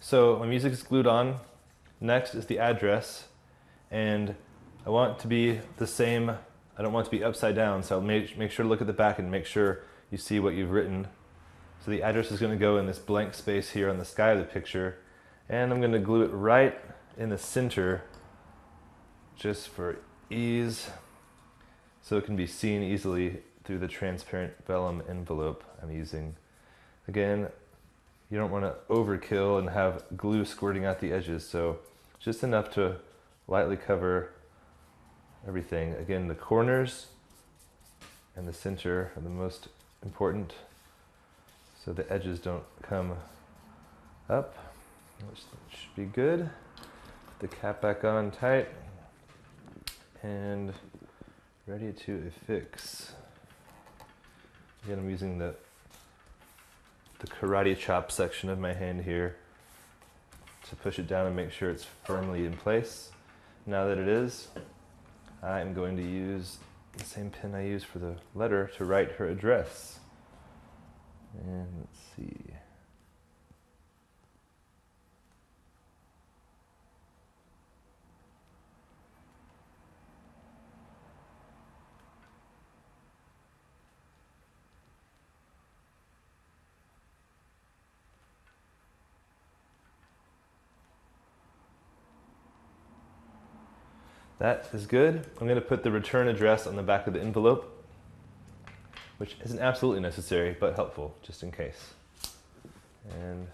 So my music is glued on. Next is the address, and I want it to be the same. I don't want it to be upside down, so I'll make sure to look at the back and make sure you see what you've written. So the address is going to go in this blank space here on the sky of the picture, and I'm going to glue it right in the center just for ease, so it can be seen easily through the transparent vellum envelope I'm using. Again, you don't want to overkill and have glue squirting out the edges, so just enough to lightly cover everything. Again, the corners and the center are the most important, so the edges don't come up, which should be good. Put the cap back on tight and ready to affix. Again, I'm using the karate chop section of my hand here to push it down and make sure it's firmly in place. Now that it is, I'm going to use the same pen I used for the letter to write her address. And let's see. That is good. I'm going to put the return address on the back of the envelope, which isn't absolutely necessary, but helpful, just in case. And